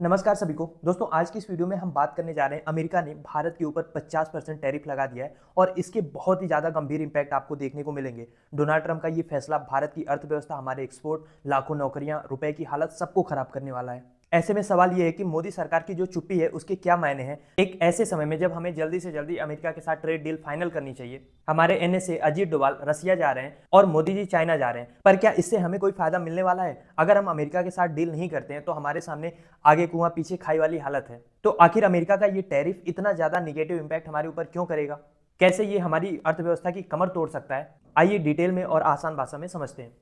नमस्कार सभी को दोस्तों। आज की इस वीडियो में हम बात करने जा रहे हैं अमेरिका ने भारत के ऊपर 50% टैरिफ लगा दिया है और इसके बहुत ही ज़्यादा गंभीर इंपैक्ट आपको देखने को मिलेंगे। डोनाल्ड ट्रंप का ये फैसला भारत की अर्थव्यवस्था, हमारे एक्सपोर्ट, लाखों नौकरियां, रुपए की हालत सबको खराब करने वाला है। ऐसे में सवाल ये है कि मोदी सरकार की जो चुप्पी है उसके क्या मायने हैं एक ऐसे समय में जब हमें जल्दी से जल्दी अमेरिका के साथ ट्रेड डील फाइनल करनी चाहिए। हमारे एनएसए अजीत डोभाल रसिया जा रहे हैं और मोदी जी चाइना जा रहे हैं, पर क्या इससे हमें कोई फायदा मिलने वाला है? अगर हम अमेरिका के साथ डील नहीं करते हैं तो हमारे सामने आगे कुआं पीछे खाई वाली हालत है। तो आखिर अमेरिका का ये टैरिफ इतना ज्यादा निगेटिव इंपैक्ट हमारे ऊपर क्यों करेगा? कैसे ये हमारी अर्थव्यवस्था की कमर तोड़ सकता है? आइए डिटेल में और आसान भाषा में समझते हैं।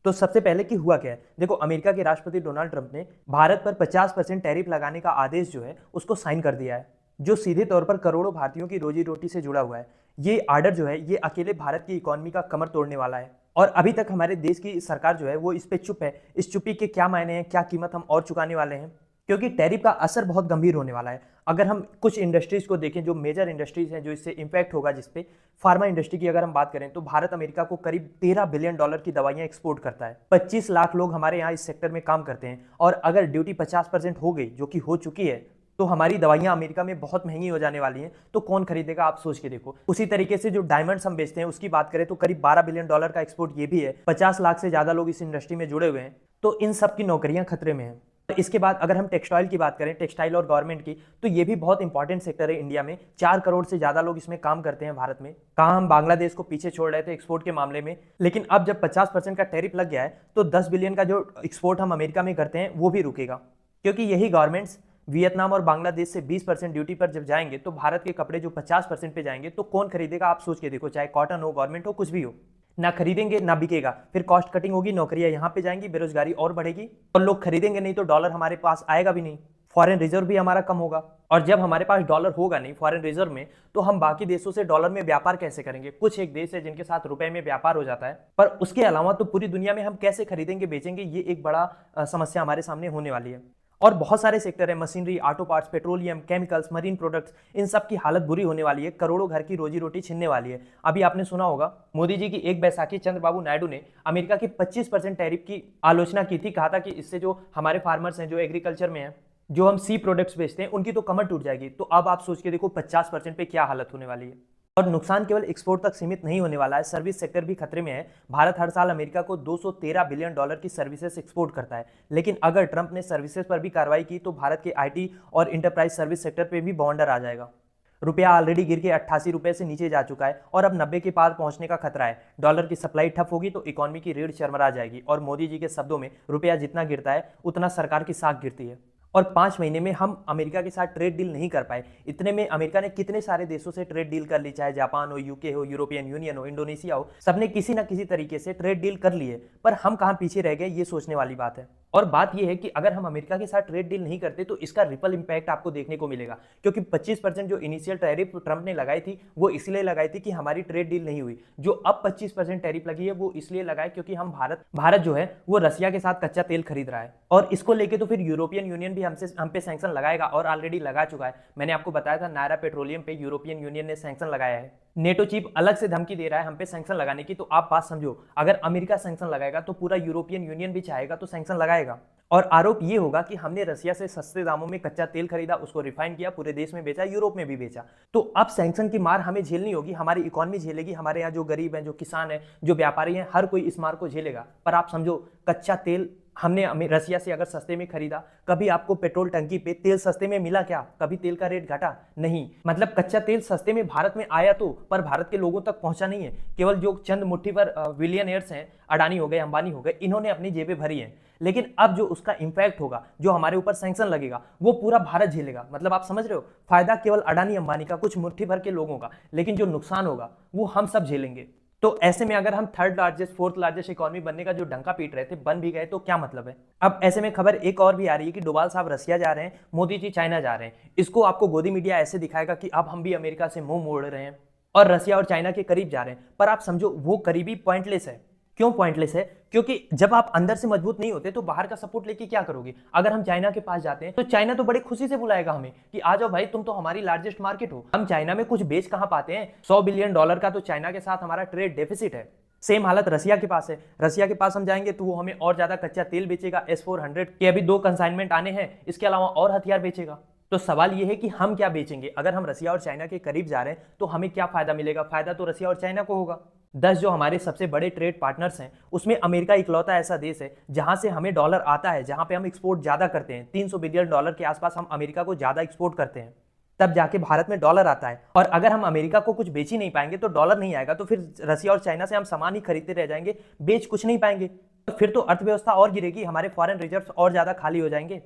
तो सबसे पहले कि हुआ क्या है, देखो अमेरिका के राष्ट्रपति डोनाल्ड ट्रंप ने भारत पर 50% टैरिफ लगाने का आदेश जो है उसको साइन कर दिया है, जो सीधे तौर पर करोड़ों भारतीयों की रोजी रोटी से जुड़ा हुआ है। ये आर्डर जो है ये अकेले भारत की इकोनॉमी का कमर तोड़ने वाला है और अभी तक हमारे देश की सरकार जो है वो इस पे चुप है। इस चुप्पी के क्या मायने हैं, क्या कीमत हम और चुकाने वाले हैं, क्योंकि टैरिफ का असर बहुत गंभीर होने वाला है। अगर हम कुछ इंडस्ट्रीज को देखें, जो मेजर इंडस्ट्रीज हैं जो इससे इंपैक्ट होगा, जिसपे फार्मा इंडस्ट्री की अगर हम बात करें तो भारत अमेरिका को करीब 13 बिलियन डॉलर की दवाइयां एक्सपोर्ट करता है। 25 लाख लोग हमारे यहाँ इस सेक्टर में काम करते हैं और अगर ड्यूटी 50% हो गई, जो कि हो चुकी है, तो हमारी दवाइयां अमेरिका में बहुत महंगी हो जाने वाली हैं। तो कौन खरीदेगा, आप सोच के देखो। उसी तरीके से जो डायमंड्स हम बेचते हैं उसकी बात करें तो करीब 12 बिलियन डॉलर का एक्सपोर्ट ये भी है। 50 लाख से ज्यादा लोग इस इंडस्ट्री में जुड़े हुए हैं, तो इन सब की नौकरियां खतरे में हैं। इसके बाद अगर हम टेक्सटाइल की बात करें, टेक्सटाइल और गारमेंट की, तो ये भी बहुत इंपॉर्टेंट सेक्टर है इंडिया में। 4 करोड़ से ज्यादा लोग इसमें काम करते हैं भारत में। कहाँ हम बांग्लादेश को पीछे छोड़ रहे थे एक्सपोर्ट के मामले में, लेकिन अब जब 50% का टैरिफ लग गया है तो 10 बिलियन का जो एक्सपोर्ट हम अमेरिका में करते हैं वो भी रुकेगा, क्योंकि यही गारमेंट्स वियतनाम और बांग्लादेश से 20% ड्यूटी पर जब जाएंगे तो भारत के कपड़े जो 50% पे जाएंगे, तो कौन खरीदेगा? आप सोच के देखो। चाहे कॉटन हो, गवर्नमेंट हो, कुछ भी हो, ना खरीदेंगे ना बिकेगा। फिर कॉस्ट कटिंग होगी, नौकरियां यहाँ पे जाएंगी, बेरोजगारी और बढ़ेगी और लोग खरीदेंगे नहीं तो डॉलर हमारे पास आएगा भी नहीं, फॉरेन रिजर्व भी हमारा कम होगा। और जब हमारे पास डॉलर होगा नहीं फॉरेन रिजर्व में, तो हम बाकी देशों से डॉलर में व्यापार कैसे करेंगे? कुछ एक देश है जिनके साथ रुपए में व्यापार हो जाता है, पर उसके अलावा तो पूरी दुनिया में हम कैसे खरीदेंगे बेचेंगे? ये एक बड़ा समस्या हमारे सामने होने वाली है। और बहुत सारे सेक्टर है, machinery, auto parts, petroleum, chemicals, marine products, इन सब की हालत बुरी होने वाली है। करोड़ों घर की रोजी रोटी छिनने वाली है। अभी आपने सुना होगा मोदी जी की एक बैसाखी चंद्रबाबू नायडू ने अमेरिका की 25% टैरिफ की आलोचना की थी। कहा था कि इससे जो हमारे फार्मर्स हैं, जो एग्रीकल्चर में है, जो हम सी प्रोडक्ट्स बेचते हैं, उनकी तो कमर टूट जाएगी। तो अब आप सोच के देखो 50% पे क्या हालत होने वाली है। और नुकसान केवल एक्सपोर्ट तक सीमित नहीं होने वाला है, सर्विस सेक्टर भी खतरे में है। भारत हर साल अमेरिका को 213 बिलियन डॉलर की सर्विसेज एक्सपोर्ट करता है, लेकिन अगर ट्रंप ने सर्विसेज पर भी कार्रवाई की तो भारत के आईटी और इंटरप्राइज सर्विस सेक्टर पे भी बॉन्डर आ जाएगा। रुपया ऑलरेडी गिर के 88 रुपए से नीचे जा चुका है और अब 90 के पार पहुंचने का खतरा है। डॉलर की सप्लाई ठप होगी तो इकोनॉमी की रीढ़ चरमरा जाएगी और मोदी जी के शब्दों में रुपया जितना गिरता है उतना सरकार की साख गिरती है। और 5 महीने में हम अमेरिका के साथ ट्रेड डील नहीं कर पाए। इतने में अमेरिका ने कितने सारे देशों से ट्रेड डील कर ली, चाहे जापान हो, यूके हो, यूरोपियन यूनियन हो, इंडोनेशिया हो, सबने किसी ना किसी तरीके से ट्रेड डील कर ली है। पर हम कहां पीछे रह गए, ये सोचने वाली बात है। और बात यह है कि अगर हम अमेरिका के साथ ट्रेड डील नहीं करते तो इसका रिपल इंपैक्ट आपको देखने को मिलेगा, क्योंकि 25% जो इनिशियल टैरिफ ट्रंप ने लगाई थी वो इसलिए लगाई थी कि हमारी ट्रेड डील नहीं हुई। जो अब 25% टैरिफ लगी है वो इसलिए लगाए क्योंकि हम भारत जो है वो रसिया के साथ कच्चा तेल खरीद रहा है और इसको लेके तो फिर यूरोपियन यूनियन भी हम पे सैंक्शन लगाएगा और ऑलरेडी लगा चुका है। मैंने आपको बताया था नायरा पेट्रोलियम पे यूरोपियन यूनियन ने सैंक्शन लगाया है। नेटो चीफ अलग से धमकी दे रहा है हम पे सैंक्शन लगाने की। तो आप बात समझो, अगर अमेरिका सैंक्शन लगाएगा तो पूरा यूरोपियन यूनियन भी चाहेगा तो सैंक्शन लगाएगा। और आरोप ये होगा कि हमने रसिया से सस्ते दामों में कच्चा तेल खरीदा, उसको रिफाइन किया, पूरे देश में बेचा, यूरोप में भी बेचा। तो अब सैंक्शन की मार हमें झेलनी होगी, हमारी इकोनॉमी झेलेगी, हमारे यहाँ जो गरीब हैं, जो किसान हैं, जो व्यापारी हैं, हर कोई इस मार को झेलेगा। पर आप समझो, कच्चा तेल हमने रसिया से अगर सस्ते में खरीदा, कभी आपको पेट्रोल टंकी पे तेल सस्ते में मिला क्या? कभी तेल का रेट घटा नहीं। मतलब कच्चा तेल सस्ते में भारत में आया तो, पर भारत के लोगों तक पहुंचा नहीं है। केवल जो चंद मुट्ठी पर बिलियनियर्स हैं, अडानी हो गए, अंबानी हो गए, इन्होंने अपनी जेबें भरी हैं। लेकिन अब जो उसका इंपैक्ट होगा, जो हमारे ऊपर सैंक्शन लगेगा, वो पूरा भारत झेलेगा। मतलब आप समझ रहे हो, फायदा केवल अडानी अंबानी का, कुछ मुट्ठी भर के लोगों का, लेकिन जो नुकसान होगा वो हम सब झेलेंगे। तो ऐसे में अगर हम third largest, fourth largest economy बनने का जो डंका पीट रहे थे, बन भी गए तो क्या मतलब है? अब ऐसे में खबर एक और भी आ रही है कि डोभाल साहब रसिया जा रहे हैं, मोदी जी चाइना जा रहे हैं। इसको आपको गोदी मीडिया ऐसे दिखाएगा कि अब हम भी अमेरिका से मुंह मोड़ रहे हैं और रसिया और चाइना के करीब जा रहे हैं। पर आप समझो, वो करीबी पॉइंटलेस है। क्यों पॉइंटलेस है? क्योंकि जब आप अंदर से मजबूत नहीं होते तो बाहर का सपोर्ट लेके क्या करोगे? अगर हम चाइना के पास जाते हैं तो चाइना तो बड़ी खुशी से बुलाएगा हमें कि आ जाओ भाई, तुम तो हमारी लार्जेस्ट मार्केट हो। हम चाइना में कुछ बेच कहां पाते हैं? $100 बिलियन का तो चाइना के साथ हमारा ट्रेड डेफिसिट है। सेम हालत रसिया के पास है। रसिया के पास हम जाएंगे तो वो हमें और ज्यादा कच्चा तेल बेचेगा, S-400 के अभी 2 कंसाइनमेंट आने हैं, इसके अलावा और हथियार बेचेगा। तो सवाल ये है कि हम क्या बेचेंगे। अगर हम रसिया और चाइना के करीब जा रहे हैं तो हमें क्या फायदा मिलेगा? फायदा तो रसिया और चाइना को होगा। 10 जो हमारे सबसे बड़े ट्रेड पार्टनर्स हैं उसमें अमेरिका इकलौता ऐसा देश है जहां से हमें डॉलर आता है, जहां पे हम एक्सपोर्ट ज्यादा करते हैं। $300 बिलियन के आसपास हम अमेरिका को ज्यादा एक्सपोर्ट करते हैं, तब जाके भारत में डॉलर आता है। और अगर हम अमेरिका को कुछ बेच ही नहीं पाएंगे तो डॉलर नहीं आएगा, तो फिर रसिया और चाइना से हम सामान ही खरीदते रह जाएंगे, बेच कुछ नहीं पाएंगे। फिर तो अर्थव्यवस्था और गिरेगी, हमारे फॉरेन रिजर्व्स और ज्यादा खाली हो जाएंगे,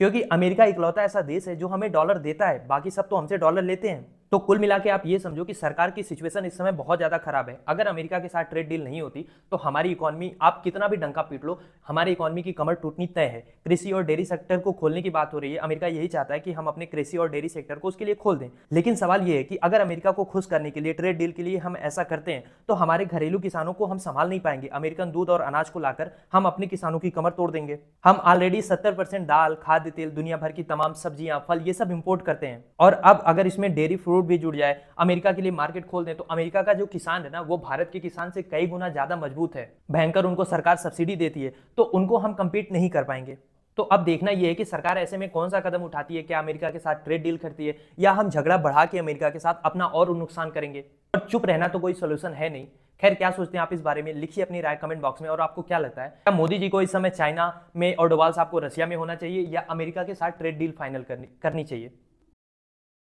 क्योंकि अमेरिका इकलौता ऐसा देश है जो हमें डॉलर देता है, बाकी सब तो हमसे डॉलर लेते हैं। तो कुल मिला के आप ये समझो कि सरकार की सिचुएशन इस समय बहुत ज्यादा खराब है। अगर अमेरिका के साथ ट्रेड डील नहीं होती तो हमारी इकोनॉमी, आप कितना भी डंका पीट लो, हमारी इकोनॉमी की कमर टूटनी तय है। कृषि और डेयरी सेक्टर को खोलने की बात हो रही है, अमेरिका यही चाहता है कि हम अपने कृषि और डेयरी सेक्टर को उसके लिए खोल दें। लेकिन सवाल ये है कि अगर अमेरिका को खुश करने के लिए, ट्रेड डील के लिए हम ऐसा करते हैं तो हमारे घरेलू किसानों को हम संभाल नहीं पाएंगे। अमेरिकन दूध और अनाज को लाकर हम अपने किसानों की कमर तोड़ देंगे। हम ऑलरेडी 70% दाल, खाद्य तेल, दुनिया भर की तमाम सब्जियां, फल, ये सब इंपोर्ट करते हैं, और अब अगर इसमें डेयरी फ्रूट भी जुड़ जाए, अमेरिका के लिए मार्केट खोल दें, तो अमेरिका का जो किसान है ना, वो भारत के किसान से कई गुना ज्यादा मजबूत है। भयंकर उनको सरकार सब्सिडी देती है, तो उनको हम कंपीट नहीं कर पाएंगे। तो अब देखना यह है कि सरकार ऐसे में कौन सा कदम उठाती है, क्या अमेरिका के साथ ट्रेड डील करती है या हम झगड़ा बढ़ा के अमेरिका के साथ अपना और नुकसान करेंगे। और चुप रहना तो कोई सोल्यूशन है नहीं। खैर, क्या सोचते हैं आप इस बारे में? लिखिए अपनी राय कमेंट बॉक्स में। और आपको क्या लगता है, क्या मोदी जी को इस समय चाइना में और डोवाल साहब को रसिया में होना चाहिए या अमेरिका के साथ ट्रेड डील फाइनल करनी चाहिए?